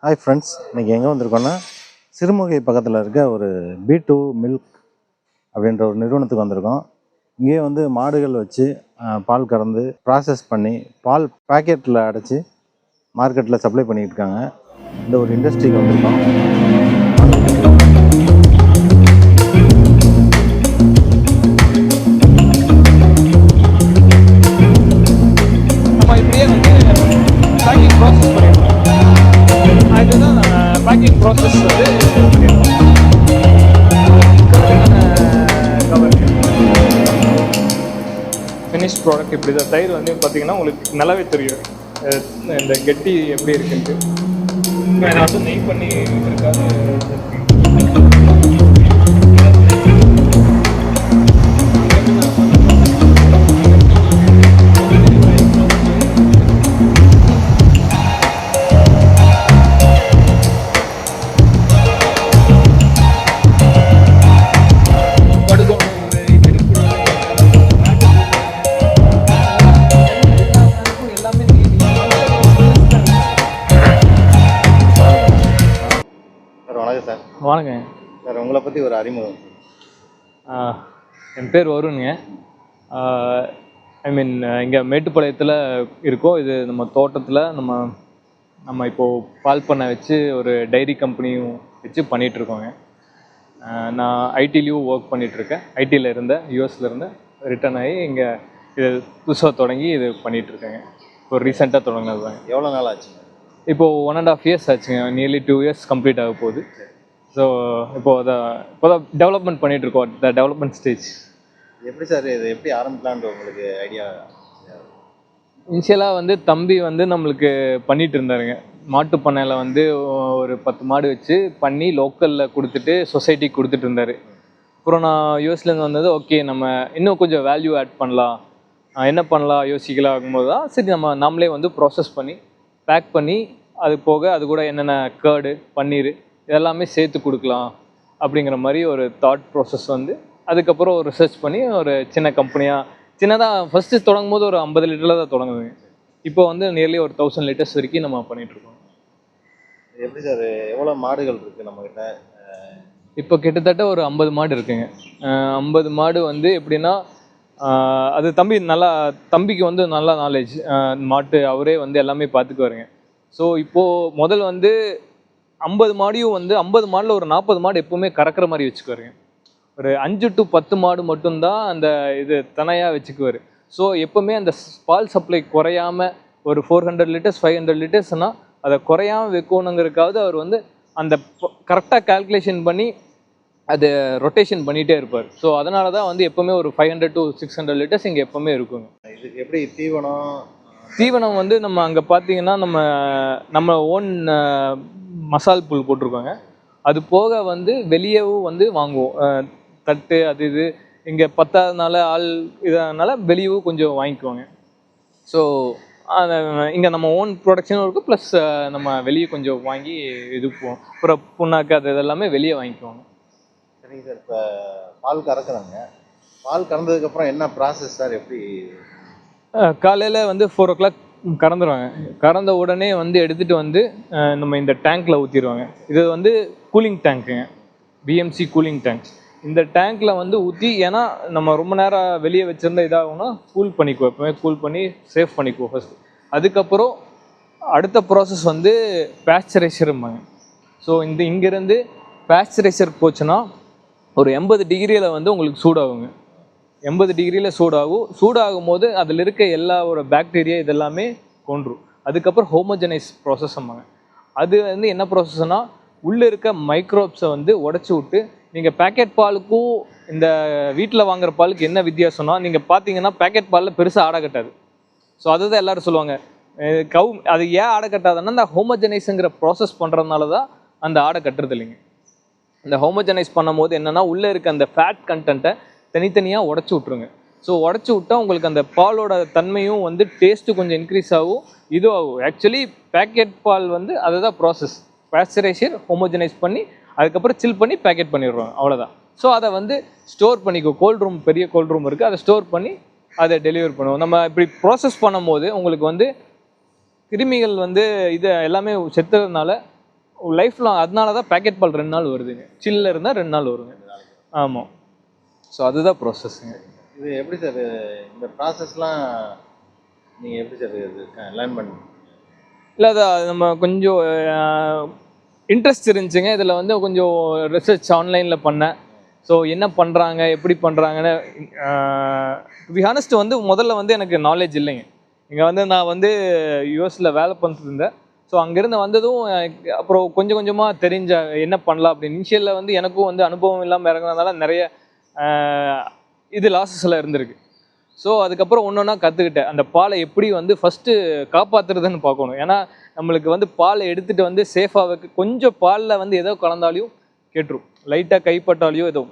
Hi friends, இன்றைக்கி எங்கே வந்திருக்கோன்னா சிறுமுகை பக்கத்தில் இருக்க ஒரு B2 மில்க் அப்படின்ற ஒரு நிறுவனத்துக்கு வந்திருக்கோம். இங்கேயே வந்து மாடுகள் வச்சு பால் கறந்து ப்ராசஸ் பண்ணி பால் பேக்கெட்டில் அடைச்சி மார்க்கெட்டில் சப்ளை பண்ணிகிட்டு இருக்காங்க. இந்த ஒரு இண்டஸ்ட்ரிக்கு வந்திருக்கோம். நம்ம இப்படியே வந்து பேக்கிங் ப்ராசஸ் பண்ணிடுவோம். அதுதான் பேக்கிங் ப்ராசஸ் வந்து கவர் ஃபினிஷ் ப்ராடக்ட் இப்படி தான். தயிர் வந்து பார்த்தீங்கன்னா உங்களுக்கு நல்லாவே தெரியும் இந்த கெட்டி எப்படி இருக்குன்ட்டு. இதை வந்து நெய் பண்ணி இருக்காது. வணக்கம் சார். வணக்கம் சார், உங்களை பற்றி ஒரு அறிமுகம். என் பேர் வருணுங்க. இங்கே மேட்டுப்பாளையத்தில் இருக்கோம். இது நம்ம தோட்டத்தில் நம்ம இப்போது பால் பண்ணை வச்சு ஒரு டைரி கம்பெனியும் வச்சு பண்ணிகிட்ருக்கோங்க. நான் ஐடிலையும் ஒர்க் பண்ணிகிட்ருக்கேன். ஐடியில் இருந்தேன், யூஎஸில் இருந்தேன், ரிட்டர்ன் ஆகி இங்கே இது புதுசாக தொடங்கி இது பண்ணிகிட்ருக்கேங்க. இப்போ ரீசெண்டாக தொடங்கினது தாங்க. எவ்வளோ நாள் ஆச்சுங்க? இப்போது 1.5 years ஆச்சுங்க. நியர்லி 2 years கம்ப்ளீட் ஆக போகுது. ஸோ இப்போதான் டெவலப்மெண்ட் பண்ணிகிட்ருக்கோம். The development stage. எப்படி சார் இது எப்படி ஆரம்பிக்கலான்ற உங்களுக்கு ஐடியா? இனிஷியலாக வந்து தம்பி வந்து நம்மளுக்கு பண்ணிகிட்டு இருந்தாருங்க. மாட்டு பண்ணையில் வந்து ஒரு 10 மாடு வச்சு பண்ணி லோக்கலில் கொடுத்துட்டு சொசைட்டிக்கு கொடுத்துட்டு இருந்தார். அப்புறம் நான் யூஎஸ்லேருந்து வந்தது, ஓகே நம்ம இன்னும் கொஞ்சம் வேல்யூ ஆட் பண்ணலாம், என்ன பண்ணலாம் யோசிக்கலாம் ஆகும்போது தான் சரி நம்மளே வந்து ப்ராசஸ் பண்ணி பேக் பண்ணி அது போக அது கூட என்னென்ன கர்டு பன்னீர் இதெல்லாமே சேர்த்து கொடுக்கலாம் அப்படிங்கிற மாதிரி ஒரு தாட் ப்ராசஸ் வந்து அதுக்கப்புறம் ஒரு ரிசர்ச் பண்ணி ஒரு சின்ன கம்பெனியாக சின்னதாக ஃபஸ்ட்டு தொடங்கும் போது ஒரு 50 லிட்டரில் தான் தொடங்குதுங்க. இப்போ வந்து நியர்லி ஒரு 1000 லிட்டர்ஸ் வரைக்கும் நம்ம பண்ணிகிட்ருக்கோம். எப்படி சார், எவ்வளோ மாடுகள் இருக்குது நம்மக்கிட்ட? இப்போ கிட்டத்தட்ட ஒரு 50 மாடு இருக்குங்க. 50 மாடு வந்து எப்படின்னா அது தம்பிக்கு வந்து நல்லா நாலேஜ் மாட்டு, அவரே வந்து எல்லாமே பார்த்துக்குவாருங்க. ஸோ இப்போது முதல் வந்து 50 மாடியும் வந்து 50 மாடில் ஒரு 40 மாடு எப்போவுமே கறக்கிற மாதிரி வச்சுக்குவாருங்க. ஒரு 5 to 10 மாடு மட்டும்தான் அந்த இது தனையாக வச்சுக்குவார். ஸோ எப்போவுமே அந்த பால் சப்ளை குறையாமல் ஒரு 400 லிட்டர்ஸ் 500 லிட்டர்ஸ்னால் அதை குறையாமல் வைக்கணுங்கிறதுக்காவது அவர் வந்து அந்த கரெக்டாக கால்குலேஷன் பண்ணி அது ரொட்டேஷன் பண்ணிகிட்டே இருப்பார். ஸோ அதனால தான் வந்து எப்போவுமே ஒரு 500 to 600 லிட்டர்ஸ் இங்கே எப்போவுமே இருக்குங்க. இதுக்கு எப்படி தீவனம் வந்து நம்ம அங்கே பார்த்தீங்கன்னா நம்ம ஓன் மசால் புல் போட்டிருக்கோங்க. அது போக வந்து வெளியவும் வந்து வாங்குவோம். தட்டு அது இது இங்கே பத்தாதனால ஆள் இதனால வெளியவும் கொஞ்சம் வாங்கிக்குவாங்க. ஸோ இங்கே நம்ம ஓன் ப்ரொடக்ஷனும் இருக்குது, ப்ளஸ் நம்ம வெளியே கொஞ்சம் வாங்கி இதுப்போம். அப்புறம் புண்ணாக்கு அது இதெல்லாமே வெளியே வாங்கிக்குவாங்க. சரிங்க சார். இப்போ பால் கறக்குறாங்க. பால் கறந்ததுக்கப்புறம் என்ன ப்ராசஸ் சார்? எப்படி? காலையில் வந்து 4 o'clock கறந்துடுவாங்க. கறந்த உடனே வந்து எடுத்துகிட்டு வந்து நம்ம இந்த டேங்க்கில் ஊற்றிடுவாங்க. இது வந்து கூலிங் டேங்க்குங்க, பிஎம்சி கூலிங் டேங்க். இந்த டேங்க்கில் வந்து ஊற்றி, ஏன்னா நம்ம ரொம்ப நேரம் வெளியே வச்சுருந்தா இதாகும்னா கூல் பண்ணிக்குவோம். எப்போவுமே கூல் பண்ணி சேவ் பண்ணிக்குவோம் ஃபஸ்ட்டு. அதுக்கப்புறம் அடுத்த ப்ராசஸ் வந்து பேஸ்சரைசரும்பாங்க. ஸோ இங்கேருந்து பேஸ்சரைசர் போச்சுன்னா ஒரு 80 டிகிரியில் வந்து உங்களுக்கு சூடாகுங்க. 80 டிகிரியில் சூடாகும் போது அதில் இருக்க எல்லா ஒரு பாக்டீரியா இதெல்லாமே கொன்றும். அதுக்கப்புறம் ஹோமோஜனைஸ் ப்ராசஸ்ம்பாங்க. அது வந்து என்ன ப்ராசஸ்னால் உள்ளே இருக்க மைக்ரோப்ஸை வந்து உடச்சி விட்டு, நீங்கள் பேக்கெட் பாலுக்கும் இந்த வீட்டில் வாங்குகிற பாலுக்கு என்ன வித்தியாசம்னா, நீங்கள் பார்த்தீங்கன்னா பேக்கெட் பாலில் பெருசாக ஆடை கட்டாது. ஸோ அதுதான் எல்லோரும் சொல்லுவாங்க அது ஏன் ஆடை கட்டாதுன்னா அந்த ஹோமோஜனைஸுங்கிற ப்ராசஸ் பண்ணுறதுனால தான் அந்த ஆடை கட்டுறது இல்லைங்க. இந்த ஹோமோஜனைஸ் பண்ணும் போது என்னென்னா உள்ளே இருக்க அந்த ஃபேட் கண்டென்ட்டை தனித்தனியாக உடச்சி விட்ருங்க. ஸோ உடச்சி விட்டால் உங்களுக்கு அந்த பாலோட தன்மையும் வந்து டேஸ்ட்டு கொஞ்சம் இன்க்ரீஸ் ஆகும், இதுவாகும். ஆக்சுவலி பேக்கெட் பால் வந்து அதுதான் ப்ராசஸ். பேஸ்சரைசர் ஹோமோஜனைஸ் பண்ணி அதுக்கப்புறம் சில் பண்ணி பேக்கெட் பண்ணிடுவாங்க, அவ்வளோதான். ஸோ அதை வந்து ஸ்டோர் பண்ணிக்கோ, கோல்ட் ரூம், பெரிய கோல்ட் ரூம் இருக்குது, அதை ஸ்டோர் பண்ணி அதை டெலிவர் பண்ணுவோம். நம்ம இப்படி ப்ராசஸ் பண்ணும்போது உங்களுக்கு வந்து கிருமிகள் வந்து இது எல்லாமே செத்துறதுனால லைஃப் லாங். அதனால தான் பேக்கெட் பால் 2 நாள் வருதுங்க. சில்லில் இருந்தால் 2 நாள் வருங்க. ஆமாம். ஸோ அதுதான் ப்ராசஸ்ஸுங்க. இது எப்படி சார் இந்த ப்ராசஸ்லாம் நீங்கள் எப்படி சார் இது லேர்ன் பண்ணி? இல்லை அது நம்ம கொஞ்சம் இன்ட்ரெஸ்ட் இருந்துச்சுங்க. இதில் வந்து கொஞ்சம் ரிசர்ச் ஆன்லைனில் பண்ணேன். ஸோ என்ன பண்ணுறாங்க எப்படி பண்ணுறாங்கன்னு டு பி ஹானஸ்ட் வந்து முதல்ல வந்து எனக்கு நாலேஜ் இல்லைங்க. இங்கே வந்து நான் வந்து யூஎஸில் வேலை பண்ணிட்டு இருந்தேன். ஸோ அங்கேருந்து வந்ததும் அப்புறம் கொஞ்சம் கொஞ்சமாக தெரிஞ்ச என்ன பண்ணலாம் அப்படின்னு. இனிஷியலில் வந்து எனக்கும் வந்து அனுபவம் இல்லாமல் இறங்குனதுனால நிறைய இது லாஸஸ் எல்லாம் இருந்திருக்கு. ஸோ அதுக்கப்புறம் ஒன்று ஒன்றா கற்றுக்கிட்டேன். அந்த பாலை எப்படி வந்து ஃபஸ்ட்டு காப்பாற்றுறதுன்னு பார்க்கணும். ஏன்னா நம்மளுக்கு வந்து பாலை எடுத்துகிட்டு வந்து சேஃபாக வைக்க கொஞ்சம் பாலில் வந்து ஏதோ கலந்தாலையும் கெட்டுரும், லைட்டாக கைப்பட்டாலையோ ஏதோ.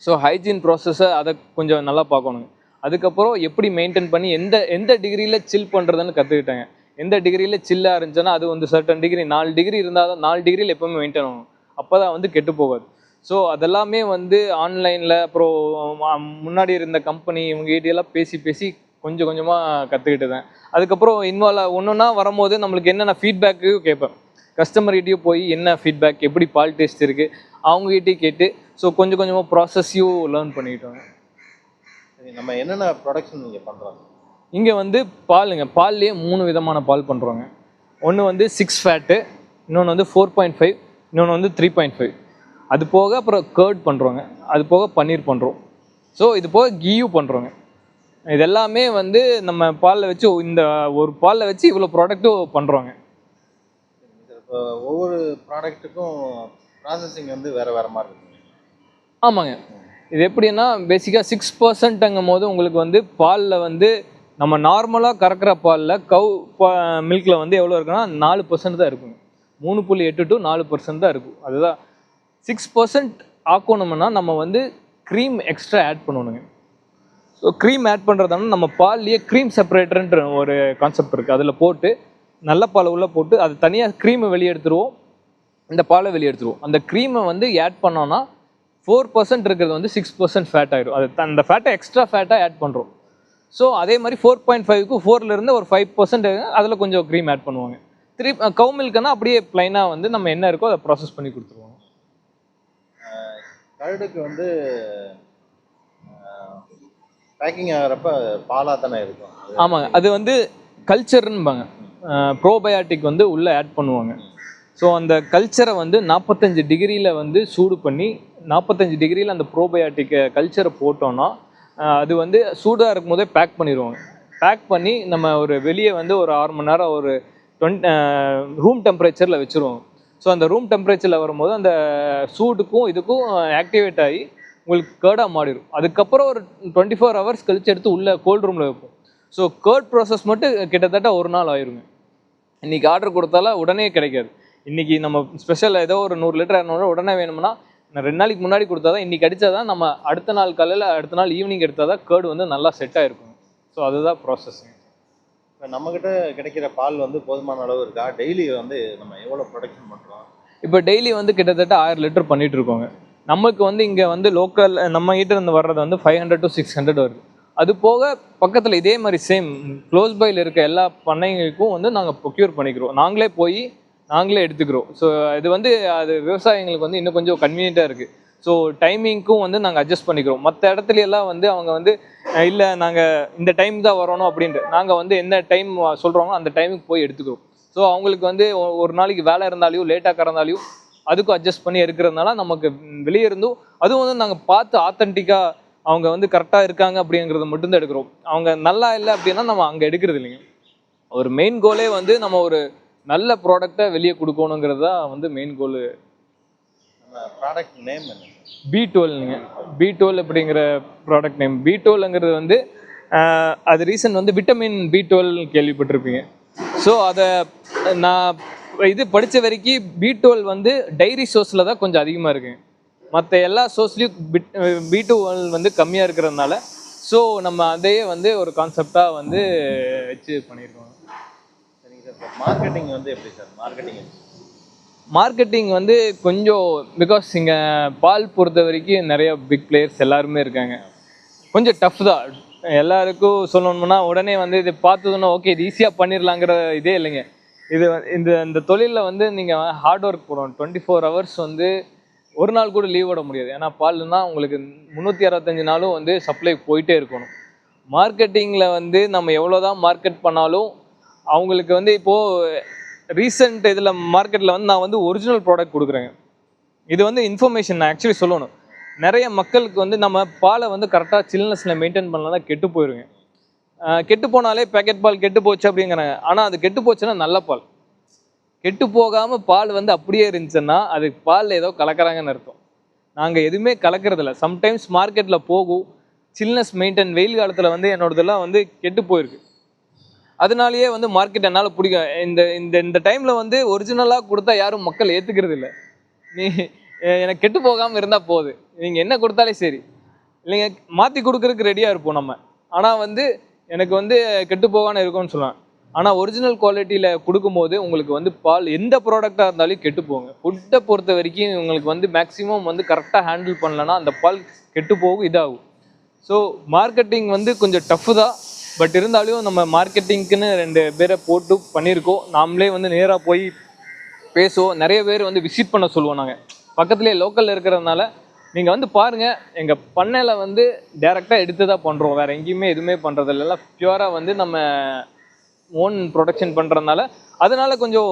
ஸோ ஹைஜீன் ப்ராசஸை அதை கொஞ்சம் நல்லா பார்க்கணுங்க. அதுக்கப்புறம் எப்படி மெயின்டைன் பண்ணி எந்த டிகிரியில் சில் பண்ணுறதுன்னு கற்றுக்கிட்டேங்க. எந்த டிகிரியில் சில்லாக இருந்துச்சுன்னா அது வந்து சர்டன் டிகிரி 4 டிகிரி இருந்தால் தான் 4 டிகிரியில் எப்போவுமே மெயின்டைன் ஆகணும். அப்போ தான் வந்து கெட்டு போகாது. ஸோ அதெல்லாமே வந்து ஆன்லைனில் அப்புறம் முன்னாடி இருந்த கம்பெனி இவங்ககிட்டலாம் பேசி கொஞ்சம் கொஞ்சமாக கற்றுக்கிட்டுதேன். அதுக்கப்புறம் இன்வால்வ் ஒன்றுன்னா வரும்போது நம்மளுக்கு என்னென்ன ஃபீட்பேக்கையும் கேட்பேன். கஸ்டமர்கிட்டையும் போய் என்ன ஃபீட்பேக், எப்படி பால் டேஸ்ட் இருக்குது அவங்ககிட்டையும் கேட்டு ஸோ கொஞ்சம் கொஞ்சமாக ப்ராசஸையும் லேர்ன் பண்ணிக்கிட்டோங்க. சரி, நம்ம என்னென்ன ப்ரொடக்ஷன் நீங்கள் பண்ணுறோம்? இங்கே வந்து பாலுங்க, பால்லேயே 3 விதமான பால் பண்ணுறோங்க. ஒன்று வந்து 6 ஃபேட்டு, இன்னொன்று வந்து 4.5, இன்னொன்று வந்து 3.5. அது போக அப்புறம் கர்ட் பண்ணுறோங்க, அது போக பன்னீர் பண்ணுறோம். ஸோ இது போக கீயும் பண்ணுறோங்க. இது எல்லாமே வந்து நம்ம பாலில் வச்சு இந்த ஒரு பாலில் வச்சு இவ்வளோ ப்ராடக்ட்டும் பண்ணுறோங்க. இப்போ ஒவ்வொரு ப்ராடக்ட்டுக்கும் ப்ராசஸிங் வந்து வேறு மாதிரி இருக்குங்க. ஆமாங்க. இது எப்படின்னா பேசிக்காக 6%ங்கும் போது உங்களுக்கு வந்து பாலில் வந்து நம்ம நார்மலாக கறக்கிற பாலில் மில்கில் வந்து எவ்வளோ இருக்குன்னா 4% தான் இருக்குங்க. 3.8 to 4% தான் இருக்கும். அதுதான் 6% ஆக்கணும்னா நம்ம வந்து க்ரீம் எக்ஸ்ட்ரா ஆட் பண்ணணுங்க. ஸோ க்ரீம் ஆட் பண்ணுறதுனா நம்ம பால்லையே க்ரீம் செப்பரேட்டர்ன்ற ஒரு கான்செப்ட் இருக்குது. அதில் போட்டு நல்ல பாலை உள்ளே போட்டு அது தனியாக க்ரீமை வெளியே எடுத்துருவோம், இந்த பாலை வெளியே எடுத்துருவோம். அந்த க்ரீமை வந்து ஆட் பண்ணோன்னா 4% இருக்கிறது வந்து 6% ஃபேட் ஆகிடும். அது அந்த ஃபேட்டை எக்ஸ்ட்ரா ஃபேட்டாக ஆட் பண்ணுறோம். ஸோ அதே மாதிரி 4.5க்கு 4லேருந்து ஒரு 5% அதில் கொஞ்சம் க்ரீம் ஆட் பண்ணுவாங்க. கவு மில்க்குன்னா அப்படியே ப்ளைனாக வந்து நம்ம என்ன இருக்கோ அதை ப்ராசஸ் பண்ணி கொடுத்துருவாங்க. கர்டுக்கு வந்து பேக்கிங் ஆகிறப்ப பாலாக தானே இருக்கும். ஆமாங்க, அது வந்து கல்ச்சர்னுபாங்க. ப்ரோபயாட்டிக் வந்து உள்ளே ஆட் பண்ணுவாங்க. ஸோ அந்த கல்ச்சரை வந்து 45 டிகிரியில் வந்து சூடு பண்ணி 45 டிகிரியில் அந்த ப்ரோபயாட்டிக்கை கல்ச்சரை போட்டோன்னா அது வந்து சூடாக இருக்கும் போதே பேக் பண்ணிடுவாங்க. பேக் பண்ணி நம்ம ஒரு வெளியே வந்து ஒரு 6 மணி நேரம் ஒரு ரூம் டெம்பரேச்சரில் வச்சுருவோம். ஸோ அந்த ரூம் டெம்பரேச்சரில் வரும்போது அந்த சூடுக்கும் இதுக்கும் ஆக்டிவேட் ஆகி உங்களுக்கு கேர்டாக மாறிடும். அதுக்கப்புறம் ஒரு 24 ஹவர்ஸ் கழிச்சு எடுத்து உள்ளே கோல்ட் ரூமில் வைப்போம். ஸோ கேர்ட் ப்ராசஸ் மட்டும் கிட்டத்தட்ட ஒரு நாள் ஆயிருங்க. இன்றைக்கி ஆர்டர் கொடுத்தாலும் உடனே கிடைக்காது. இன்றைக்கி நம்ம ஸ்பெஷல் ஏதோ ஒரு 100 லிட்டர் 200 உடனே வேணும்னா நான் 2 நாளைக்கு முன்னாடி கொடுத்தா தான் இன்றைக்கி அடித்தா தான் நம்ம அடுத்த நாள் காலையில் அடுத்த நாள் ஈவினிங் எடுத்தால் தான் கேர்டு வந்து நல்லா செட் ஆகிருக்கும். ஸோ அதுதான் ப்ராசஸ்ஸிங். இப்போ நம்மக்கிட்ட கிடைக்கிற பால் வந்து போதுமான அளவு இருக்கா? டெய்லி வந்து நம்ம எவ்வளோ ப்ரொடக்ஷன் பண்ணுறோம்? இப்போ டெய்லி வந்து கிட்டத்தட்ட 1000 லிட்டர் பண்ணிகிட்டு இருக்கோங்க. நமக்கு வந்து இங்கே வந்து லோக்கல் நம்ம கிட்ட இருந்து வர்றது வந்து 500 to 600 வருது. அது போக பக்கத்தில் இதே மாதிரி சேம் க்ளோஸ் பையில் இருக்க எல்லா பண்ணைங்களுக்கும் வந்து நாங்கள் ப்ரொக்யூர் பண்ணிக்கிறோம். நாங்களே போய் நாங்களே எடுத்துக்கிறோம். ஸோ இது வந்து அது விவசாயிங்களுக்கு வந்து இன்னும் கொஞ்சம் கன்வீனியண்ட்டாக இருக்குது. ஸோ டைமிங்க்கும் வந்து நாங்கள் அட்ஜஸ்ட் பண்ணிக்கிறோம். மற்ற இடத்துல எல்லாம் வந்து அவங்க வந்து இல்லை நாங்கள் இந்த டைம் தான் வரணும் அப்படின்ட்டு நாங்கள் வந்து என்ன டைம் சொல்கிறோமோ அந்த டைமுக்கு போய் எடுத்துக்கிறோம். ஸோ அவங்களுக்கு வந்து ஒரு நாளைக்கு வேலை இருந்தாலையும் லேட்டாக கறந்தாலையும் அதுக்கும் அட்ஜஸ்ட் பண்ணி இருக்கிறதுனால நமக்கு வெளியே இருந்தும் அதுவும் வந்து நாங்கள் பார்த்து ஆத்தென்டிக்காக அவங்க வந்து கரெக்டாக இருக்காங்க அப்படிங்கிறத மட்டும்தான் எடுக்கிறோம். அவங்க நல்லா இல்லை அப்படின்னா நம்ம அங்கே எடுக்கிறது இல்லைங்க. ஒரு மெயின் கோலே வந்து நம்ம ஒரு நல்ல ப்ராடக்டை வெளியே கொடுக்கணுங்கிறது தான் வந்து மெயின் கோலு. நம்ம ப்ராடக்ட் நேம் என்ன? B12ங்க. B12 அப்படிங்கிற ப்ராடக்ட் நேம். B12ங்கிறது வந்து அது ரீசன் வந்து விட்டமின் B12 கேள்விப்பட்டிருப்பீங்க. ஸோ அதை நான் இது படித்த வரைக்கும் B12 வந்து டைரி சோர்ஸில் தான் கொஞ்சம் அதிகமாக இருக்குங்க. மற்ற எல்லா சோர்ஸ்லேயும் B12 வந்து கம்மியாக இருக்கிறதுனால ஸோ நம்ம அதையே வந்து ஒரு கான்செப்டாக வந்து வச்சு பண்ணியிருக்கோம். சரிங்க சார். மார்க்கெட்டிங் வந்து எப்படி சார்? மார்க்கெட்டிங் வந்து கொஞ்சம் பிகாஸ் இங்கே பால் பொறுத்த வரைக்கும் நிறைய பிக் பிளேயர்ஸ் எல்லாருமே இருக்காங்க. கொஞ்சம் டஃப் தான். எல்லாருக்கும் சொல்லணும்னா உடனே வந்து இது பார்த்ததுன்னா ஓகே இது ஈஸியாக பண்ணிடலாங்கிற இதே இல்லைங்க. இது இந்த இந்த தொழிலில் வந்து நீங்கள் ஹார்ட் ஒர்க் போடணும். 24 ஹவர்ஸ் வந்து ஒரு நாள் கூட லீவ் விட முடியாது. ஏன்னா பால்னா உங்களுக்கு 365 நாளும் வந்து சப்ளை போயிட்டே இருக்கணும். மார்க்கெட்டிங்கில் வந்து நம்ம எவ்வளோதான் மார்க்கெட் பண்ணாலும் அவங்களுக்கு வந்து இப்போது ரீசெண்ட் இதில் மார்க்கெட்டில் வந்து நான் வந்து ஒரிஜினல் ப்ராடக்ட் கொடுக்குறேங்க. இது வந்து இன்ஃபர்மேஷன் நான் ஆக்சுவலி சொல்லணும். நிறைய மக்களுக்கு வந்து நம்ம பாலை வந்து கரெக்டாக சில்னஸில் மெயின்டைன் பண்ணலாம் கெட்டு போயிருங்க. கெட்டு போனாலே பேக்கெட் பால் கெட்டு போச்சு அப்படிங்கிறாங்க. ஆனால் அது கெட்டு போச்சுன்னா நல்ல பால். கெட்டு போகாமல் பால் வந்து அப்படியே இருந்துச்சுன்னா அது பாலில் ஏதோ கலக்கிறாங்கன்னு அர்த்தம். நாங்கள் எதுவுமே கலக்கிறதில்ல. சம்டைம்ஸ் மார்க்கெட்டில் போகும் சில்னஸ் மெயின்டைன் வெயில் காலத்தில் வந்து என்னோடதெல்லாம் வந்து கெட்டு போயிருக்கு. அதனாலேயே வந்து மார்க்கெட் என்னால் பிடிக்கும். இந்த இந்த இந்த டைமில் வந்து ஒரிஜினலாக கொடுத்தா யாரும் மக்கள் ஏற்றுக்கிறது இல்லை. நீ எனக்கு கெட்டு போகாமல் இருந்தால் போகுது, நீங்கள் என்ன கொடுத்தாலே சரி, இல்லைங்க மாற்றி கொடுக்குறதுக்கு ரெடியாக இருப்போம் நம்ம. ஆனால் வந்து எனக்கு வந்து கெட்டு போகாமல் இருக்கும்னு சொல்லுவேன். ஆனால் ஒரிஜினல் குவாலிட்டியில் கொடுக்கும்போது உங்களுக்கு வந்து பால் எந்த ப்ராடக்டாக இருந்தாலும் கெட்டு போங்க. ஃபுட்டை பொறுத்த வரைக்கும் உங்களுக்கு வந்து மேக்ஸிமம் வந்து கரெக்டாக ஹேண்டில் பண்ணலன்னா அந்த பால் கெட்டு போகும், இதாகும். ஸோ மார்க்கெட்டிங் வந்து கொஞ்சம் டஃப்பு தான். பட் இருந்தாலும் நம்ம மார்க்கெட்டிங்க்குன்னு 2 பேரை போட்டு பண்ணியிருக்கோம். நாமளே வந்து நேராக போய் பேசுவோம். நிறைய பேர் வந்து விசிட் பண்ண சொல்லுவோம். நாங்கள் பக்கத்துலேயே லோக்கலில் இருக்கிறதுனால நீங்கள் வந்து பாருங்கள். எங்கள் பண்ணையில் வந்து டேரெக்டாக எடுத்து தான் பண்ணுறோம். வேறு எங்கேயுமே எதுவுமே பண்ணுறதில்ல. எல்லாம் பியூராக வந்து நம்ம ஓன் ப்ரொடக்ஷன் பண்ணுறதுனால அதனால கொஞ்சம்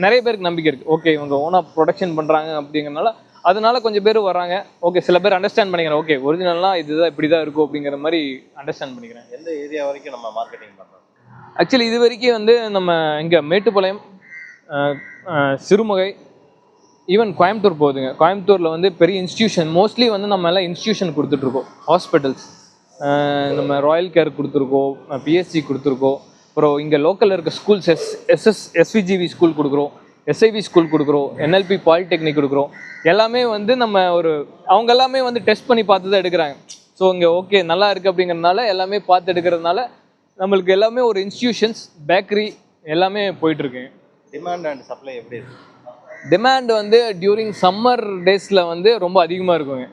நிறைய பேருக்கு நம்பிக்கை இருக்குது. ஓகே இவங்க ஓனாக ப்ரொடக்ஷன் பண்ணுறாங்க அப்படிங்கிறனால அதனால கொஞ்சம் பேர் வராங்க. ஓகே சில பேர் அண்டர்ஸ்டாண்ட் பண்ணிக்கிறேன். ஓகே ஒரிஜினல்லாம் இதுதான் இப்படி தான் இருக்கும் அப்படிங்கிற மாதிரி அண்டர்ஸ்டாண்ட் பண்ணிக்கிறேன். எந்த ஏரியா வரைக்கும் நம்ம மார்க்கெட்டிங் பண்ணுறோம்? ஆக்சுவலி இது வரைக்கும் வந்து நம்ம இங்கே மேட்டுப்பாளையம், சிறுமுகை, ஈவன் கோயம்புத்தூர் போகுதுங்க. கோயம்புத்தூரில் வந்து பெரிய இன்ஸ்டியூஷன் மோஸ்ட்லி வந்து நம்ம எல்லாம் இன்ஸ்டியூஷன் கொடுத்துட்ருக்கோம். ஹாஸ்பிட்டல்ஸ் நம்ம ராயல் கேர் கொடுத்துருக்கோம், பிஎஸ்சி கொடுத்துருக்கோம். அப்புறம் இங்கே லோக்கலில் இருக்க ஸ்கூல்ஸ் எஸ்விஜிவி ஸ்கூல் கொடுக்குறோம், எஸ்ஐவி ஸ்கூல் கொடுக்குறோம், என்எல்பி பாலிடெக்னிக் கொடுக்குறோம். எல்லாமே வந்து நம்ம அவங்க எல்லாமே வந்து டெஸ்ட் பண்ணி பார்த்து தான் எடுக்கிறாங்க. ஸோ இங்கே ஓகே நல்லா இருக்குது அப்படிங்கிறதுனால எல்லாமே பார்த்து எடுக்கிறதுனால நம்மளுக்கு எல்லாமே ஒரு இன்ஸ்டியூஷன்ஸ், பேக்கரி எல்லாமே போயிட்டுருக்குங்க. டிமாண்ட் அண்ட் சப்ளை எப்படி இருக்குது? டிமாண்ட் வந்து டியூரிங் சம்மர் டேஸில் வந்து ரொம்ப அதிகமாக இருக்குங்க.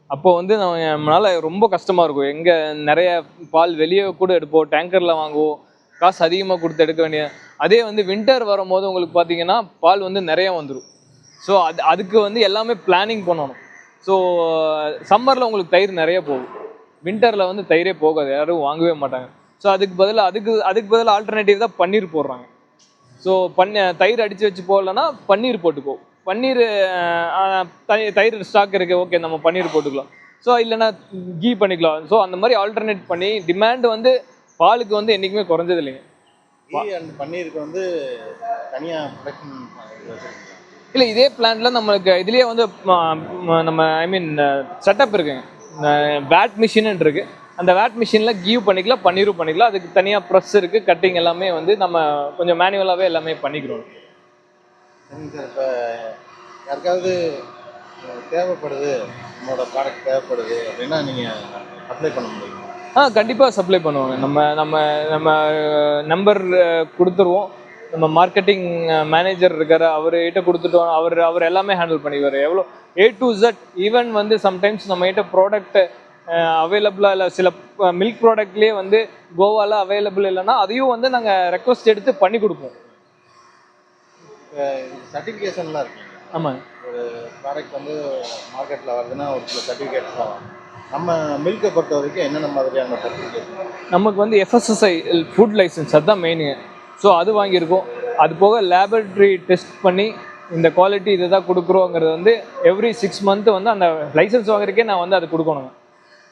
அப்போ வந்து நம்மளால் ரொம்ப கஷ்டமாக இருக்கும். எங்கே நிறைய பால் வெளியே கூட எடுப்போம், டேங்கரில் வாங்குவோம், காசு அதிகமாக கொடுத்து எடுக்க வேண்டிய. அதே வந்து வின்டர் வரும்போது உங்களுக்கு பார்த்தீங்கன்னா பால் வந்து நிறையா வந்துடும். ஸோ அதுக்கு வந்து எல்லாமே பிளானிங் பண்ணணும். ஸோ சம்மரில் உங்களுக்கு தயிர் நிறைய போகும், வின்டரில் வந்து தயிரே போகாது, யாரும் வாங்கவே மாட்டாங்க. ஸோ அதுக்கு பதிலாக ஆல்டர்னேட்டிவ் தான் பன்னீர் போடுறாங்க. ஸோ தயிர் அடித்து வச்சு போடலன்னா பன்னீர் போட்டுக்கோ. பன்னீர் தயிர் ஸ்டாக் இருக்குது, ஓகே நம்ம பன்னீர் போட்டுக்கலாம். ஸோ இல்லைன்னா கீ பண்ணிக்கலாம். ஸோ அந்த மாதிரி ஆல்டர்னேட் பண்ணி டிமாண்ட் வந்து பாலுக்கு வந்து என்றைக்குமே குறைஞ்சது இல்லைங்க. கீ அண்ட் பன்னீருக்கு வந்து தனியாக ப்ரொடக்ஷன் இல்லை, இதே பிளான்ல நம்மளுக்கு இதுலேயே வந்து நம்ம செட்டப் இருக்குங்க. வேட் மிஷின் இருக்கு. அந்த வேட் மிஷினில் கீவ் பண்ணிக்கலாம், பன்னீரும் பண்ணிக்கலாம். அதுக்கு தனியாக ப்ரெஸ் இருக்குது, கட்டிங் எல்லாமே வந்து நம்ம கொஞ்சம் மேனுவலாகவே எல்லாமே பண்ணிக்கிறோம். இப்போ யாருக்காவது தேவைப்படுது, நம்மளோட ப்ராடக்ட் தேவைப்படுது அப்படின்னா நீங்கள் அப்ளை பண்ண முடியுமா? கண்டிப்பாக சப்ளை பண்ணுவாங்க. நம்ம நம்பர் கொடுத்துருவோம். நம்ம மார்க்கெட்டிங் மேனேஜர் இருக்கார், அவர்கிட்ட கொடுத்துட்டோம். அவர் எல்லாமே ஹேண்டில் பண்ணிக்குவார். எவ்வளோ A to Z. ஈவன் வந்து சம்டைம்ஸ் நம்மகிட்ட ப்ராடக்ட் அவைலபிளாக இல்லை, சில மில்க் ப்ராடக்ட்லேயே வந்து கோவாவில் அவைலபிள் இல்லைன்னா அதையும் வந்து நாங்கள் ரெக்வஸ்ட் எடுத்து பண்ணி கொடுப்போம். சர்டிஃபிகேஷன்லாம் இருக்குங்க. ஆமாங்க. ஒரு ப்ராடக்ட் வந்து மார்க்கெட்டில் வருதுன்னா ஒரு சில சர்டிஃபிகேட்ஸ் தான். நம்ம மில்கை பொறுத்த வரைக்கும் என்னென்ன மாதிரியான சர்டிஃபிகேட்? நமக்கு வந்து FSSAI ஃபுட் லைசன்ஸ், அதுதான் மெயினுங்க. ஸோ அது வாங்கியிருக்கோம். அது போக லேபரட்டரி டெஸ்ட் பண்ணி இந்த குவாலிட்டி இதை தான் கொடுக்குறோங்கிறது வந்து எவ்ரி 6 மந்த்து வந்து அந்த லைசன்ஸ் வாங்குறதுக்கே நான் வந்து அது கொடுக்கணுங்க.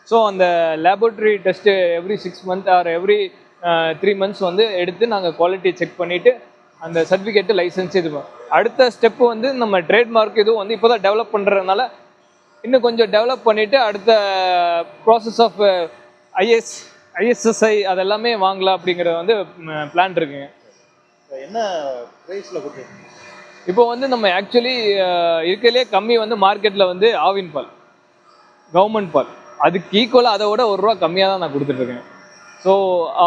ஸோ அந்த laboratory test every 6 month or every 3 months வந்து எடுத்து நாங்கள் குவாலிட்டி செக் பண்ணிவிட்டு அந்த சர்டிஃபிகேட்டு லைசன்ஸ் இது அடுத்த ஸ்டெப்பு வந்து நம்ம ட்ரேட்மார்க் இதுவும் வந்து இப்போ தான் டெவலப் பண்ணுறதுனால இன்னும் கொஞ்சம் டெவலப் பண்ணிவிட்டு அடுத்த ப்ராசஸ் ஆஃப் ISSI அதெல்லாமே வாங்கலாம் அப்படிங்கிறது வந்து பிளான் இருக்குங்க. என்ன ப்ரைஸில் கொடுத்துருக்கீங்க? இப்போ வந்து நம்ம ஆக்சுவலி இருக்கிறதுலே கம்மி வந்து மார்க்கெட்டில் வந்து ஆவின் பால், கவர்மெண்ட் பால், அதுக்கு ஈக்குவலாக அதை விட ₹1 கம்மியாக தான் நான் கொடுத்துட்ருக்கேன். ஸோ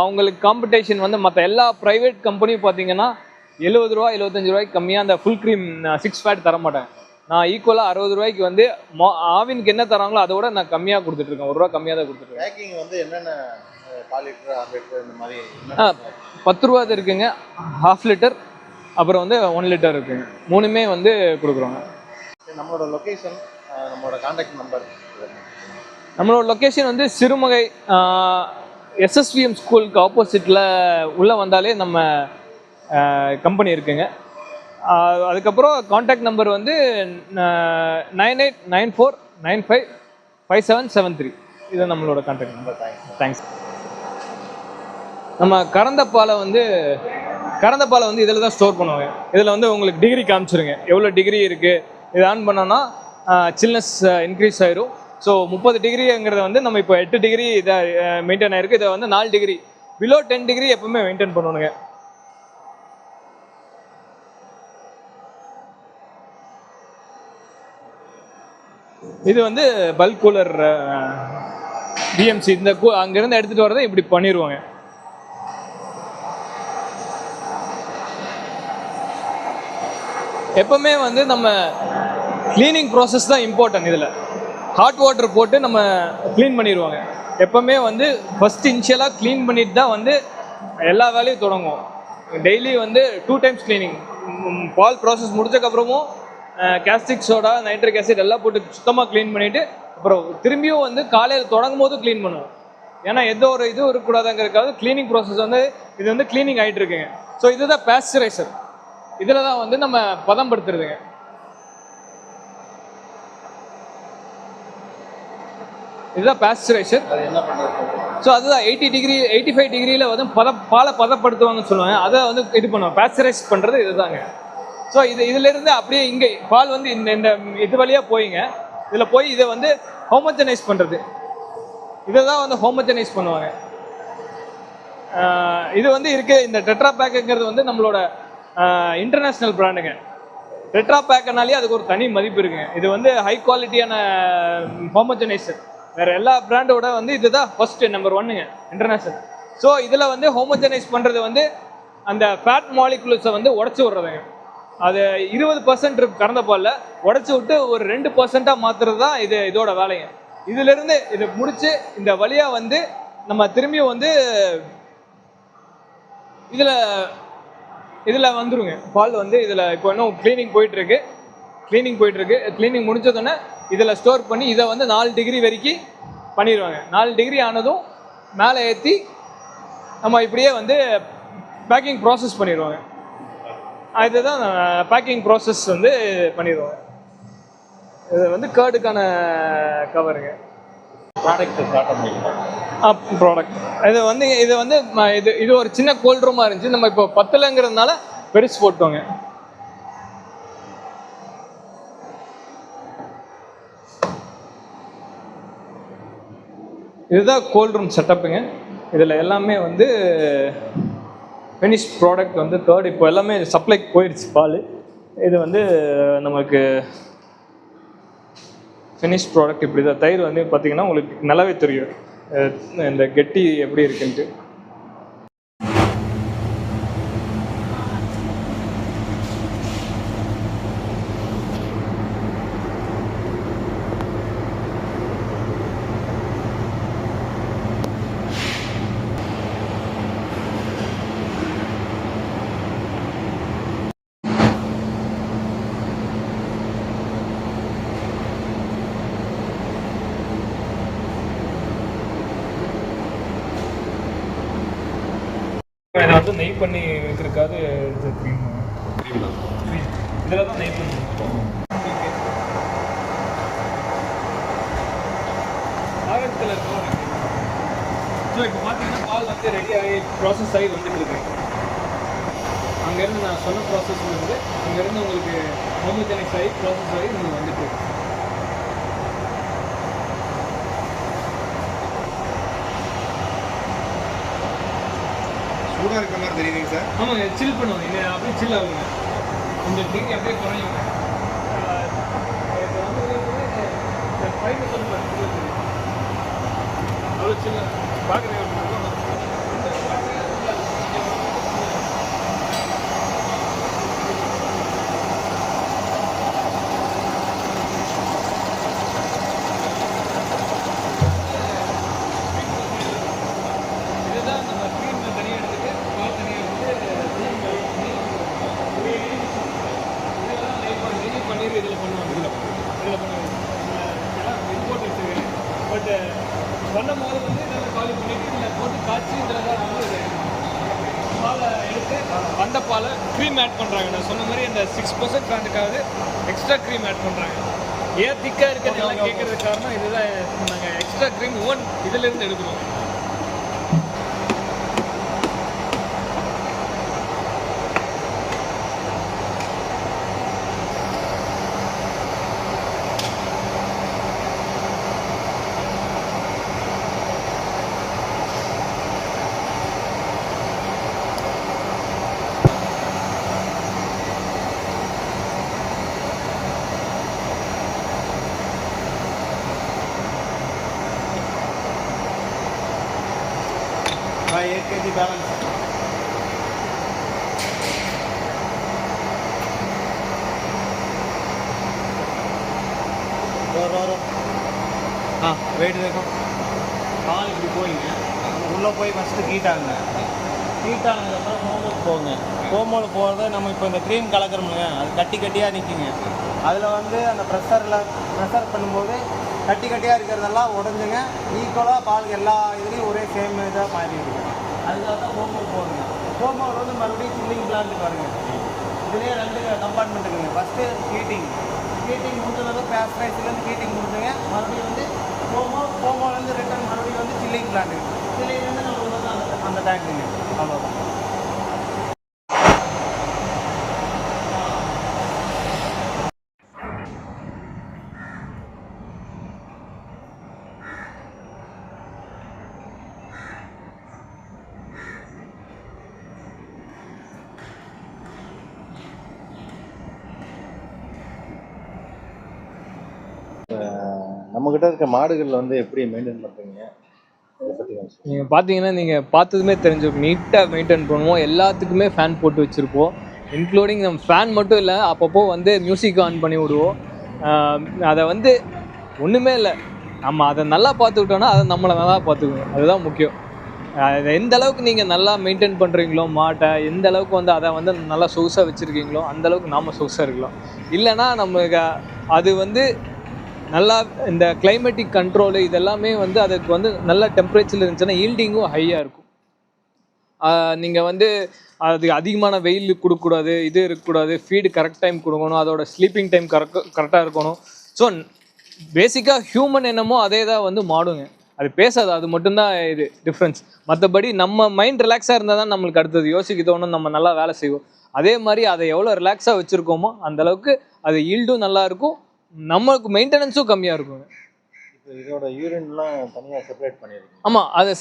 அவங்களுக்கு காம்படிஷன் வந்து மற்ற எல்லா ப்ரைவேட் கம்பெனியும் பார்த்தீங்கன்னா ₹70 ₹75 கம்மியாக அந்த ஃபுல் க்ரீம் 6 ஃபேட் தர மாட்டாங்க. நான் ஈக்குவலாக ₹60 வந்து ஆவினுக்கு என்ன தராங்களோ அதை விட நான் கம்மியாக கொடுத்துட்ருக்கேன். ₹1 கம்மியாக தான் கொடுத்துட்ருக்கேன். பேக்கிங் வந்து என்னென்ன 4 லிட்டர் 6 லிட்டர் இந்த மாதிரி ₹10 இருக்குங்க, ½ லிட்டர், அப்புறம் வந்து 1 லிட்டர் இருக்குங்க. 3மே வந்து கொடுக்குறோங்க. நம்மளோட லொக்கேஷன், நம்மளோட கான்டாக்ட் நம்பர். நம்மளோட லொக்கேஷன் வந்து சிறுமுகை எஸ்எஸ்விஎம் ஸ்கூலுக்கு ஆப்போசிட்டில் உள்ளே வந்தாலே நம்ம கம்பெனி இருக்குங்க. அதுக்கப்புறம் காண்டாக்ட் நம்பர் வந்து 9894955773. இது நம்மளோட காண்டாக்ட் நம்பர். தேங்க்ஸ். நம்ம கறந்த பாலை வந்து இதில் தான் ஸ்டோர் பண்ணுவாங்க. இதில் வந்து உங்களுக்கு டிகிரி காமிச்சிருங்க, எவ்வளோ டிகிரி இருக்குது. இது ஆன் பண்ணோன்னா சில்னஸ் இன்க்ரீஸ் ஆயிரும். ஸோ 30 டிகிரிங்கிறத வந்து நம்ம இப்போ 8 டிகிரி இதை மெயின்டைன் ஆயிருக்கு. இதை வந்து 4 டிகிரி, பிலோ 10 டிகிரி எப்பவுமே மெயின்டைன் பண்ணணுங்க. இது வந்து பல்க் கூலர் பிஎம்சி. இந்த அங்கேருந்து எடுத்துகிட்டு வரதை இப்படி பண்ணிடுவாங்க. எப்பவுமே வந்து நம்ம க்ளீனிங் ப்ராசஸ் தான் இம்பார்ட்டன்ட். இதில் ஹாட் வாட்டர் போட்டு நம்ம க்ளீன் பண்ணிடுவாங்க. எப்பவுமே வந்து ஃபஸ்ட்டு இனிஷியலாக க்ளீன் பண்ணிட்டு தான் வந்து எல்லா வேலையும் தொடங்கும். டெய்லி வந்து 2 டைம்ஸ் க்ளீனிங். பால் ப்ராசஸ் முடிச்சக்கப்புறமும் கேஸ்டிக் சோடா, நைட்ரிக் ஆசிட் எல்லாம் போட்டு சுத்தமாக க்ளீன் பண்ணிவிட்டு அப்புறம் திரும்பியும் வந்து காலையில் தொடங்கும் போது க்ளீன் பண்ணுவோம். ஏன்னா எந்த ஒரு இதுவும் இருக்கக்கூடாதுங்கிறதுக்காக க்ளீனிங் ப்ராசஸ் வந்து இது வந்து க்ளீனிங் ஆகிட்டு இருக்குங்க. ஸோ இதுதான் பாஸ்சரைசர். இதில் தான் வந்து நம்ம பதம்படுத்துறதுங்க. இதுதான் பாஸ்சரைசர். ஸோ அதுதான் 80 டிகிரி 85 டிகிரியில் வந்து பாலை பதப்படுத்துவாங்கன்னு சொல்லுவாங்க. அதை வந்து இது பண்ணுவோம். பாஸ்சரைஸ் பண்ணுறது இதுதாங்க. ஸோ இதிலிருந்து அப்படியே இங்கே பால் வந்து இந்த இது வழியாக போயிங்க. இதில் போய் இதை வந்து ஹோமோஜனைஸ் பண்ணுறது. இதை தான் வந்து ஹோமோஜனைஸ் பண்ணுவாங்க. இது வந்து இந்த டெட்ரா பேக்குங்கிறது வந்து நம்மளோட இன்டர்நேஷ்னல் பிராண்டுங்க. டெட்ரா பேக்குனாலே அதுக்கு ஒரு தனி மதிப்பு இருக்குங்க. இது வந்து ஹை குவாலிட்டியான ஹோமோஜனைசர். வேறு எல்லா பிராண்டோட வந்து இதுதான் ஃபஸ்ட்டு நம்பர் 1ங்க இன்டர்நேஷ்னல். ஸோ இதில் வந்து ஹோமோஜனைஸ் பண்ணுறது வந்து அந்த ஃபேட் மாலிகுலஸை வந்து உடச்சி விட்றதுங்க. அது 20% இருக்கு கறந்த பாலில், உடச்சி விட்டு ஒரு 2% மாற்றுறது தான் இதோட வேலைங்க. இதிலிருந்து இதை முடித்து இந்த வழியாக வந்து நம்ம திரும்பியும் வந்து இதில் வந்துருங்க பால் வந்து. இதில் இப்போ இன்னும் க்ளீனிங் போயிட்டுருக்கு. க்ளீனிங் முடிஞ்சதோடனே இதில் ஸ்டோர் பண்ணி இதை வந்து 4 டிகிரி வரைக்கும் பண்ணிடுவாங்க. 4 டிகிரி ஆனதும் மேலே ஏற்றி நம்ம இப்படியே வந்து பேக்கிங் ப்ராசஸ் பண்ணிடுவாங்க. இதுதான் பேக்கிங் ப்ராசஸ் வந்து பண்ணிடுவாங்க. இது வந்து கேர்டுக்கான கவருங்க. ப்ராடக்ட் இது ஒரு சின்ன கோல்ட் ரூமாக இருந்துச்சு. நம்ம இப்போ 10லங்கிறதுனால பெருசு போட்டோங்க. இதுதான் கோல்ட் ரூம் செட்டப்புங்க. இதில் எல்லாமே வந்து ஃபினிஷ் ப்ராடக்ட் வந்து தேர்ட் இப்போ எல்லாமே சப்ளைக்கு போயிடுச்சு பால். இது வந்து நமக்கு ஃபினிஷ் ப்ராடக்ட் இப்படி தான். தயிர் வந்து பார்த்திங்கன்னா உங்களுக்கு நல்லாவே தெரியும் இந்த கெட்டி எப்படி இருக்குன்ட்டு. இதை வந்து நெய் பண்ணி வைக்கிறதுக்காக இதில் தான் நெய் பண்ணி ஆரம்பத்தில் இருக்கும். ஸோ இப்போ பார்த்தீங்கன்னா பால் வந்து ரெடி ஆகி ப்ராசஸ் ஆகி வந்துட்டு இருக்கு. அங்கேருந்து நான் சொன்ன ப்ராசஸ்ல இருந்து அங்கேருந்து உங்களுக்கு ஹோமோஜெனிக்ஸ் ஆகி ப்ராசஸ் ஆகி உங்களுக்கு வந்துட்டு இருக்கு. சூடாக இருக்கிற மாதிரி தெரியுதுங்க சார். ஆமாங்க, சில் பண்ணுவாங்க. இன்னும் அப்படியே சில் ஆகுங்க. இந்த டிகிரி அப்படியே குறையுங்க. அவ்வளோ சில்ல பார்க்குறேன். இதுதான் நம்ம க்ரீம் தனியாக எடுத்துட்டு பால் தனியாக எடுத்து இந்த பண்ணும் போது வந்து இதெல்லாம் காலி பண்ணிட்டு இதில் போட்டு காய்ச்சி இதில் தான் வந்து பாலை எடுத்து வந்த பாலை க்ரீம் ஆட் பண்ணுறாங்க. நான் சொன்ன மாதிரி அந்த 6% ஃபேண்டுக்காவது எக்ஸ்ட்ரா க்ரீம் ஆட் பண்ணுறாங்க. ஏன் திக்காக இருக்கிறதெல்லாம் கேட்கறதுக்கு காரணம் இதுதான். நாங்கள் எக்ஸ்ட்ரா க்ரீம் ஓன் இதிலேருந்து எடுக்கிறோம். भाई 1 kg बैलेंस रो हाँ वेट देखो பால் இப்படி போயிங்க உள்ளே போய் ஃபஸ்ட்டு ஹீட் ஆகுங்க. ஹீட் ஆனதுக்கப்புறம் ஹோமோக்கு போகுங்க. ஹோமோவில் போகிறத நம்ம இப்போ இந்த க்ரீம் கலக்கிறோமுங்க, அது கட்டி கட்டியாக நிற்குங்க. அதில் வந்து அந்த ப்ரெஷர் பண்ணும்போது கட்டி கட்டியாக இருக்கிறதெல்லாம் உடஞ்சுங்க. ஈக்குவலாக பால் எல்லா இதுலேயும் ஒரே சேம் இதாக மாறிடுங்க. அதுக்காக தான் ஹோமோக்கு போகுங்க. ஹோமோவில் வந்து மறுபடியும் சில்லிங் பிளான்ட்டுக்கு வருங்க. இதுலேயே 2 கம்பார்ட்மெண்ட் இருக்குங்க. ஃபஸ்ட்டு ஹீட்டிங் முடிஞ்சது பேஸ்ட்ரைஸ்லேருந்து ஹீட்டிங் முடிஞ்சுங்க. மறுபடியும் வந்து ஹோமோலேருந்து ரிட்டர்ன் மறுபடியும் வந்து சில்லிங் பிளான்ட்டுக்கு. சில்லிங்லேருந்து நம்மளுக்கு வந்து அந்த டேங்க்குங்க. அவ்வளோதான். நம்மக்கிட்ட இருக்க மாடுகள் வந்து எப்படி மெயின்டைன் பண்ணுறீங்க, இதை பற்றி கொஞ்சம் நீங்கள் பார்த்தீங்கன்னா நீங்கள் பார்த்ததுமே தெரிஞ்சிருக்கும். நீட்டாக மெயின்டைன் பண்ணுவோம். எல்லாத்துக்குமே ஃபேன் போட்டு வச்சுருப்போம். இன்க்ளூடிங் நம்ம ஃபேன் மட்டும் இல்லை, அப்பப்போ வந்து மியூசிக் ஆன் பண்ணி விடுவோம். அதை வந்து ஒன்றுமே இல்லை, நம்ம அதை நல்லா பார்த்துக்கிட்டோன்னா அதை நம்மளை நல்லா பார்த்துக்குவோம். அதுதான் முக்கியம். அதை எந்த அளவுக்கு நீங்கள் நல்லா மெயின்டைன் பண்ணுறீங்களோ மாட்டை, எந்த அளவுக்கு வந்து அதை வந்து நல்லா சொகுசாக வச்சுருக்கீங்களோ அந்தளவுக்கு நாம் சொகுசாக இருக்கலாம். இல்லைன்னா நம்மளுக்கு அது வந்து நல்லா இந்த கிளைமேட்டிக் கண்ட்ரோலு இதெல்லாமே வந்து அதுக்கு வந்து நல்ல டெம்பரேச்சரில் இருந்துச்சுன்னா ஈல்டிங்கும் ஹையாக இருக்கும். நீங்கள் வந்து அதுக்கு அதிகமான வெயில் கொடுக்கக்கூடாது, இது இருக்கக்கூடாது, ஃபீடு கரெக்ட் டைம் கொடுக்கணும், அதோட ஸ்லீப்பிங் டைம் கரெக்டாக இருக்கணும். ஸோ பேசிக்காக ஹியூமன் என்னமோ அதே தான் வந்து மாடுங்க. அது பேசாது, அது மட்டும்தான் இது டிஃப்ரென்ஸ். மற்றபடி நம்ம மைண்ட் ரிலாக்ஸாக இருந்தால் தான் நம்மளுக்கு அடுத்தது யோசிக்க தோணும், நம்ம நல்லா வேலை செய்வோம். அதே மாதிரி அதை எவ்வளோ ரிலாக்ஸாக வச்சுருக்கோமோ அந்தளவுக்கு அது ஈல்டும் நல்லாயிருக்கும், நம்மளுக்கு மெயின்டெனன்ஸும் கம்மியாக இருக்குங்க. இப்போ இதோட யூரின்லாம் தனியாக செப்பரேட் பண்ணியிருக்கீங்க? ஆமாம், அதை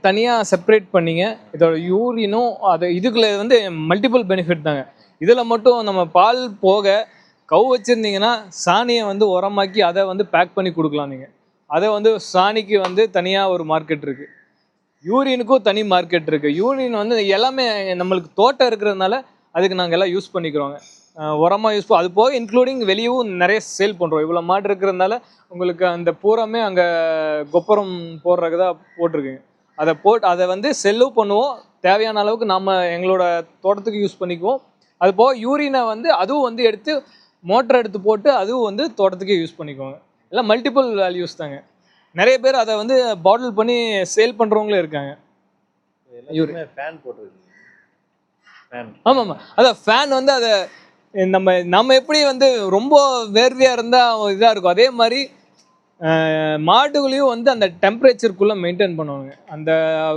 தனியாக செப்பரேட் பண்ணிங்க. இதோட யூரினும் அது இதுக்குள்ள வந்து மல்டிபிள் பெனிஃபிட் தாங்க. இதில் மட்டும் நம்ம பால் போக கவு வச்சுருந்தீங்கன்னா சாணியை வந்து உரமாக்கி அதை வந்து பேக் பண்ணி கொடுக்கலாம். நீங்கள் அதை வந்து சாணிக்கு வந்து தனியாக ஒரு மார்க்கெட் இருக்குது, யூரினுக்கும் தனி மார்க்கெட் இருக்குது. யூரின் வந்து எல்லாமே நம்மளுக்கு தோட்டம் இருக்கிறதுனால அதுக்கு நாங்கள் எல்லாம் யூஸ் பண்ணிக்கிறோங்க. உரமாக யூஸ் அது போக இன்க்ளூடிங் வெளியவும் நிறைய சேல் பண்ணுறோம். இவ்வளோ மாடு இருக்கிறதுனால உங்களுக்கு அந்த பூராமே அங்கே கொப்பரம் போடுறதுக்கு தான் போட்டிருக்குங்க. அதை வந்து செல்லும் பண்ணுவோம். தேவையான அளவுக்கு நம்ம எங்களோட தோட்டத்துக்கு யூஸ் பண்ணிக்குவோம். அது போக யூரினை வந்து அதுவும் வந்து எடுத்து மோட்டர் எடுத்து போட்டு அதுவும் வந்து தோட்டத்துக்கே யூஸ் பண்ணிக்குவோங்க. எல்லாம் மல்டிபிள் வேல்யூஸ் தாங்க. நிறைய பேர் அதை வந்து பாட்டில் பண்ணி சேல் பண்ணுறவங்களே இருக்காங்க. ஃபேன் போட்டிருக்கீங்க? ஆமாம், அதான் ஃபேன் வந்து அதை நம்ம எப்படி வந்து ரொம்ப வேர்வையாக இருந்தால் இதாக இருக்கும், அதே மாதிரி மாடுகளையும் வந்து அந்த டெம்பரேச்சருக்குள்ளே மெயின்டைன் பண்ணுவாங்க. அந்த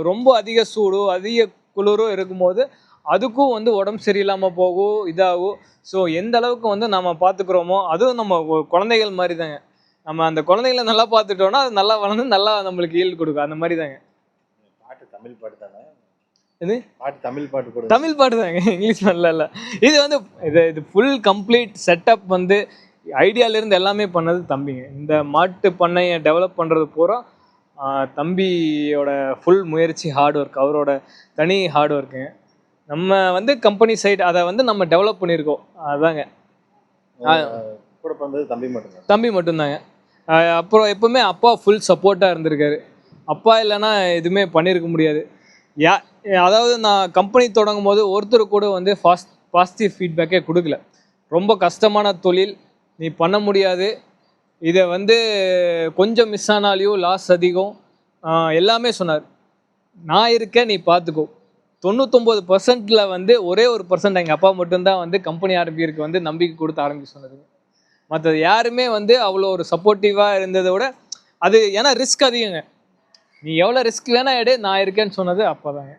ரொம்ப அதிக சூடோ அதிக குளிரோ இருக்கும்போது அதுக்கும் வந்து உடம்பு சரியில்லாமல் போகும், இதாகும். ஸோ எந்த அளவுக்கு வந்து நம்ம பார்த்துக்குறோமோ அதுவும் நம்ம குழந்தைகள் மாதிரி தாங்க. நம்ம அந்த குழந்தைகளை நல்லா பார்த்துட்டோன்னா அது நல்லா வளர்ந்து நல்லா நம்மளுக்கு ஈல்டு கொடுக்கும். அந்த மாதிரி தாங்க. பாட்டு தமிழ் பாட்டு தானே இது? பாட்டு தமிழ் பாட்டு கூட தமிழ் பாட்டு தாங்க, இங்கிலீஷ் பாட்டில் இல்லை. இது வந்து இது ஃபுல் கம்ப்ளீட் செட்டப் வந்து ஐடியாவிலேருந்து எல்லாமே பண்ணது தம்பிங்க. இந்த மாட்டு பண்ணையை டெவலப் பண்ணுறது பூரா தம்பியோட ஃபுல் முயற்சி, ஹார்ட் ஒர்க், அவரோட தனி ஹார்ட் ஒர்க்குங்க. நம்ம வந்து கம்பெனி சைடு அதை வந்து நம்ம டெவலப் பண்ணியிருக்கோம். அதுதாங்க. கூட பண்ணது தம்பி மட்டும்தாங்க. அப்புறம் எப்போவுமே அப்பா ஃபுல் சப்போர்ட்டாக இருந்திருக்காரு. அப்பா இல்லைன்னா எதுவுமே பண்ணியிருக்க முடியாது. அதாவது நான் கம்பெனி தொடங்கும் போது ஒருத்தர் கூட வந்து பாசிட்டிவ் ஃபீட்பேக்கே கொடுக்கல. ரொம்ப கஷ்டமான தொழில், நீ பண்ண முடியாது, இதை வந்து கொஞ்சம் மிஸ் ஆனாலையும் லாஸ் அதிகம். எல்லாமே சொன்னார். நான் இருக்கேன், நீ பார்த்துக்கோ. 99%ல் வந்து ஒரே 1% எங்கள் அப்பா மட்டும்தான் வந்து கம்பெனி ஆரம்பிக்கிறதுக்கு வந்து நம்பிக்கை கொடுத்து ஆரம்பிக்க சொன்னதுங்க. மற்றது யாருமே வந்து அவ்வளோ ஒரு சப்போர்ட்டிவாக இருந்ததை விட அது ஏன்னா ரிஸ்க் அதிகங்க. நீ எவ்வளோ ரிஸ்க் வேணா எடு, நான் இருக்கேன்னு சொன்னது அப்போ தாங்க.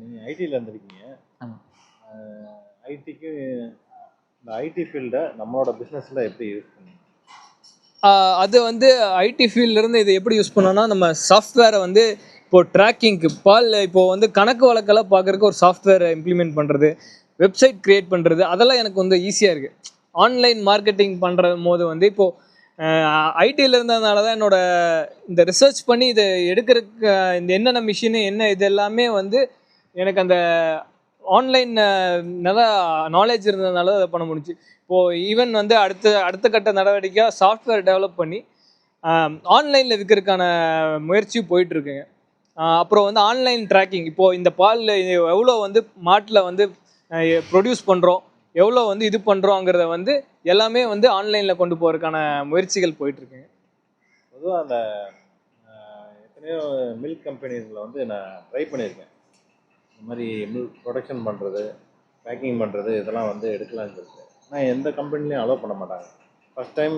நீங்கள் ஐடியில் இருந்திருக்கீங்க. ஆமாம். ஐடிக்கு இந்த ஐடி ஃபீல்டை நம்மளோட பிஸ்னஸில் எப்படி யூஸ் பண்ணுங்க? அது வந்து ஐடி ஃபீல்ட்லேருந்து இதை எப்படி யூஸ் பண்ணோன்னா, நம்ம சாஃப்ட்வேரை வந்து இப்போது ட்ராக்கிங்க்கு இப்போது வந்து கணக்கு வழக்கெல்லாம் பார்க்குறக்கு ஒரு சாஃப்ட்வேரை இம்ப்ளிமெண்ட் பண்ணுறது, வெப்சைட் க்ரியேட் பண்ணுறது, அதெல்லாம் எனக்கு வந்து ஈஸியாக இருக்குது. ஆன்லைன் மார்க்கெட்டிங் பண்ணுற போது வந்து இப்போது ஐடியில் இருந்ததுனால தான் என்னோட இந்த ரிசர்ச் பண்ணி இதை எடுக்கிறதுக்கு இந்த என்னென்ன மிஷினு என்ன இது எல்லாமே வந்து எனக்கு அந்த ஆன்லைன் நல்லா நாலேஜ் இருந்ததுனால அதை பண்ண முடிஞ்சு. இப்போது ஈவன் வந்து அடுத்த கட்ட நடவடிக்கையாக சாஃப்ட்வேர் டெவலப் பண்ணி ஆன்லைனில் விற்கிறதுக்கான முயற்சியும் போயிட்டுருக்குங்க. அப்புறம் வந்து ஆன்லைன் ட்ராக்கிங், இப்போது இந்த பால் எவ்வளோ வந்து மாட்டில் வந்து ப்ரொடியூஸ் பண்ணுறோம், எவ்வளோ வந்து இது பண்ணுறோங்கிறத வந்து எல்லாமே வந்து ஆன்லைனில் கொண்டு போகிறதுக்கான முயற்சிகள் போயிட்டுருக்குங்க. பொதுவாக அந்த எத்தனையோ மில்க் கம்பெனிஸில் வந்து நான் ட்ரை பண்ணியிருக்கேன். இந்த மாதிரி மில்க் ப்ரொடக்ஷன் பண்ணுறது, பேக்கிங் பண்ணுறது, இதெல்லாம் வந்து எடுக்கலான்னு சொல்லிட்டு. ஆனால் எந்த கம்பெனிலையும் அலோவ் பண்ண மாட்டாங்க. ஃபஸ்ட் டைம்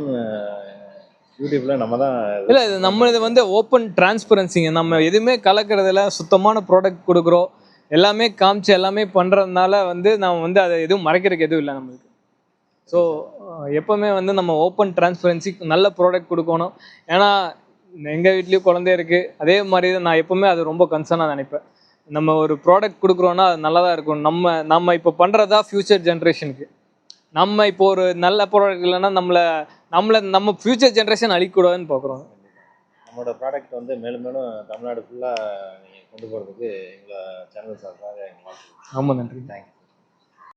யூடியூப்பில் நம்ம தான் இல்லை, இது நம்ம இது வந்து ஓப்பன் டிரான்ஸ்பரன்சிங்க. நம்ம எதுவுமே கலக்கிறதில்ல, சுத்தமான ப்ராடக்ட் கொடுக்குறோம், எல்லாமே காமிச்சு எல்லாமே பண்ணுறதுனால வந்து நம்ம வந்து அதை எதுவும் மறைக்கிறதுக்கு எதுவும் இல்லை நம்மளுக்கு. ஸோ எப்போவுமே வந்து நம்ம ஓப்பன் டிரான்ஸ்பரன்சி, நல்ல ப்ராடக்ட் கொடுக்கணும். ஏன்னா எங்கள் வீட்லேயும் குழந்தை இருக்குது, அதே மாதிரி தான் நான் எப்போவுமே அது ரொம்ப கன்சர்னாக நினைப்பேன். நம்ம ஒரு ப்ராடக்ட் கொடுக்குறோன்னா அது நல்லா தான் இருக்கும். நம்ம இப்போ பண்ணுறதா ஃப்யூச்சர் ஜென்ரேஷனுக்கு. நம்ம இப்போ ஒரு நல்ல ப்ராடக்ட் இல்லைன்னா நம்ம ஃப்யூச்சர் ஜென்ரேஷன் அழிக்கக்கூடாதுன்னு பார்க்குறோம். நம்மளோட ப்ராடக்ட் வந்து மேலும் மேலும் தமிழ்நாடு ஃபுல்லாக நீங்கள் கொண்டு போகிறதுக்கு எங்களை சேனல் சார்பாக எங்கள் வாழ்த்துக்கள். ரொம்ப நன்றி. தேங்க்யூ.